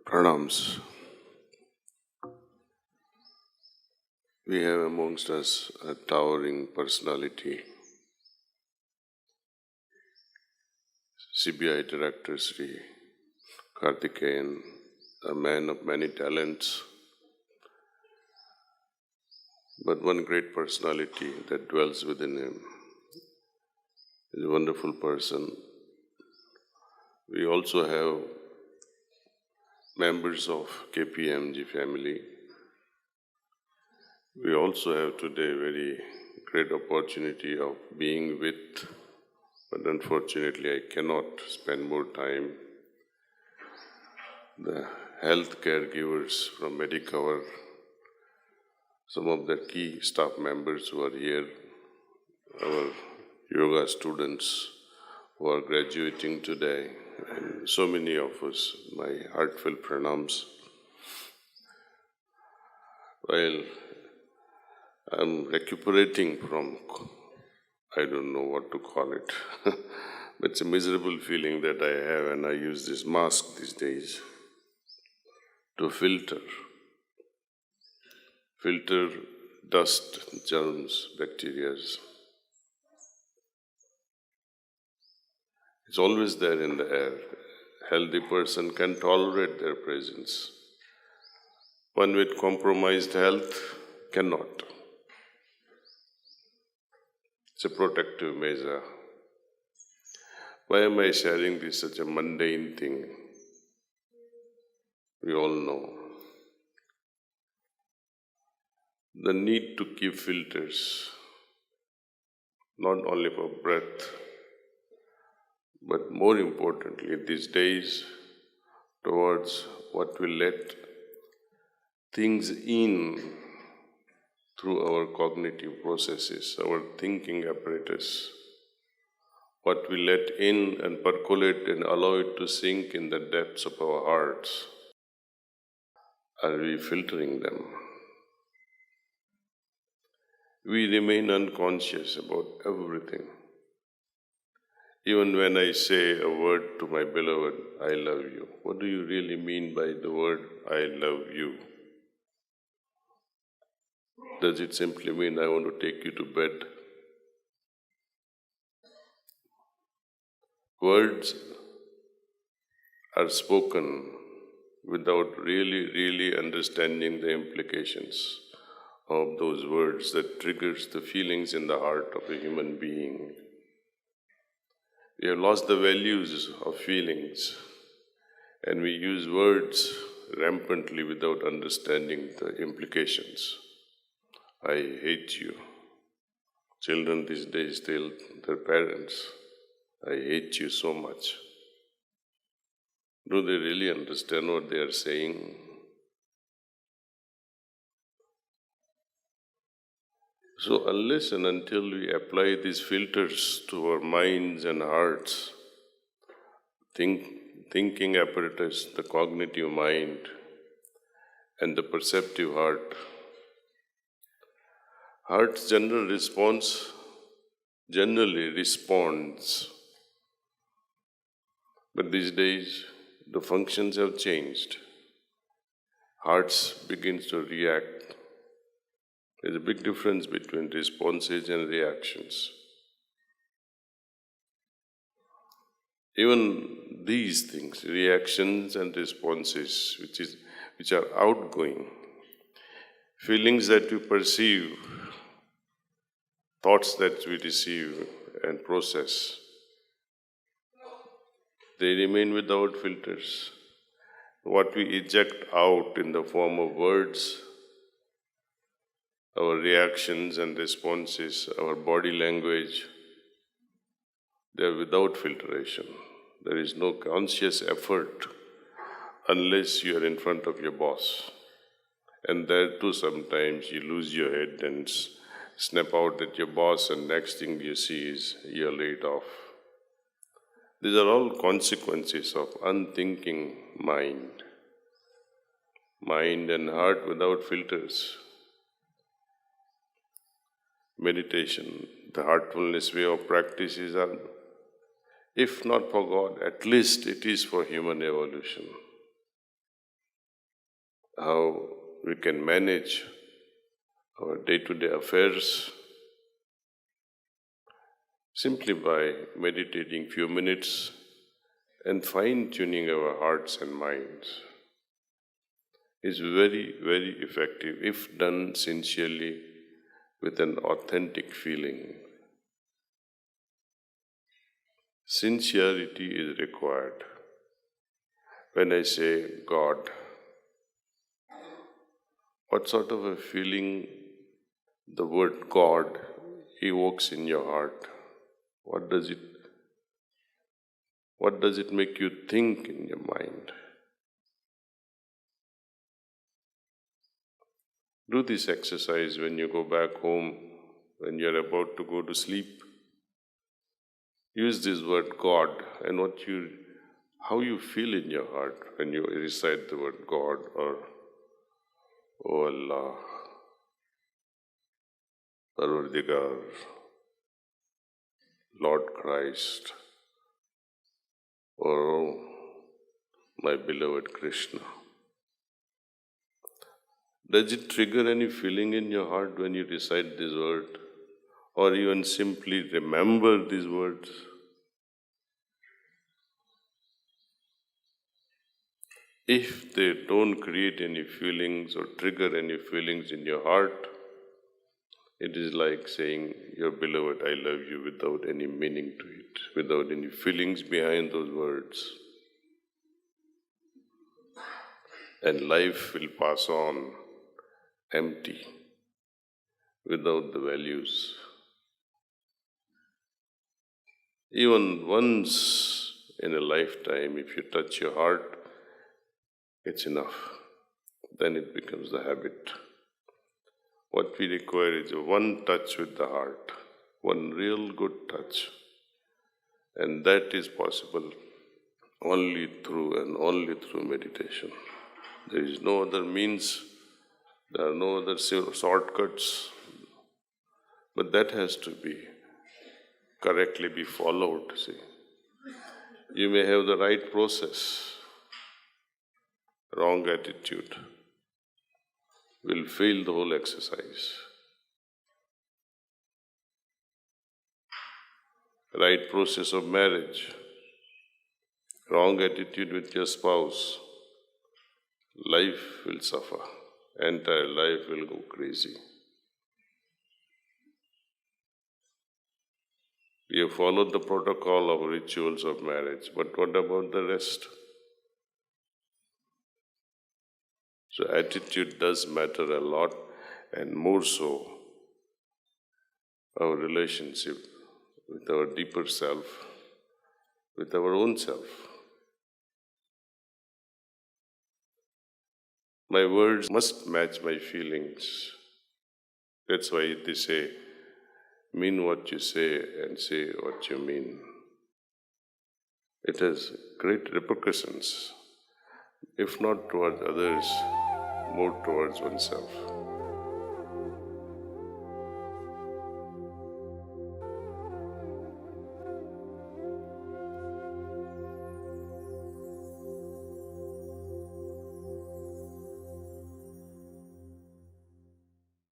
Pranams. We have amongst us a towering personality, CBI Director Sri Karthikeyan, a man of many talents, but one great personality that dwells within him. He's a wonderful person. We also have members of KPMG family. We also have today very great opportunity of being with, but unfortunately I cannot spend more time. The health caregivers from Medicover, some of the key staff members who are here, our yoga students who are graduating today, and so many of us, my heartfelt pranams. While I'm recuperating from, I don't know what to call it, but it's a miserable feeling that I have, and I use this mask these days to filter dust, germs, bacteria. It's always there in the air. Healthy person can tolerate their presence. One with compromised health cannot. It's a protective measure. Why am I sharing this such a mundane thing? We all know. The need to keep filters, not only for breath, but more importantly these days towards what will let things in through our cognitive processes, our thinking apparatus, what we let in and percolate and allow it to sink in the depths of our hearts. Are we filtering them? We remain unconscious about everything. Even when I say a word to my beloved, I love you, what do you really mean by the word, I love you? Does it simply mean I want to take you to bed? Words are spoken without really understanding the implications of those words that triggers the feelings in the heart of a human being. We have lost the values of feelings, and we use words rampantly without understanding the implications. I hate you. Children these days tell their parents, I hate you so much. Do they really understand what they are saying? So unless and until we apply these filters to our minds and hearts, thinking apparatus, the cognitive mind, and the perceptive heart's generally responds. But these days, the functions have changed. Hearts begins to react. There's a big difference between responses and reactions. Even these things, reactions and responses, which are outgoing, feelings that we perceive, thoughts that we receive and process, they remain without filters. What we eject out in the form of words, our reactions and responses, our body language, they are without filtration. There is no conscious effort unless you are in front of your boss. And there too sometimes you lose your head and snap out at your boss, and next thing you see is you're laid off. These are all consequences of unthinking mind and heart without filters. Meditation, the heartfulness way of practice is, if not for God, at least it is for human evolution. how we can manage our day-to-day affairs simply by meditating few minutes and fine-tuning our hearts and minds is very, very effective if done sincerely with an authentic feeling. Sincerity is required. When I say God, what sort of a feeling the word God evokes in your heart? What does it make you think in your mind? Do this exercise when you go back home, when you're about to go to sleep. Use this word God and how you feel in your heart when you recite the word God or O Allah, Parvardigar, Lord Christ, or oh, my beloved Krishna. Does it trigger any feeling in your heart when you recite this word? Or even simply remember these words? If they don't create any feelings or trigger any feelings in your heart, it is like saying, your beloved, I love you, without any meaning to it, without any feelings behind those words. And life will pass on empty, without the values. Even once in a lifetime, if you touch your heart, it's enough. Then it becomes the habit. What we require is one touch with the heart, one real good touch. And that is possible only through meditation. There is no other means, there are no other shortcuts, but that has to be correctly be followed, see. You may have the right process, wrong attitude will fail the whole exercise. Right process of marriage, wrong attitude with your spouse, life will suffer. Entire life will go crazy. We have followed the protocol of rituals of marriage, but what about the rest? So attitude does matter a lot, and more so our relationship with our deeper self, with our own self. My words must match my feelings. That's why they say, mean what you say and say what you mean. It has great repercussions, if not towards others, more towards oneself.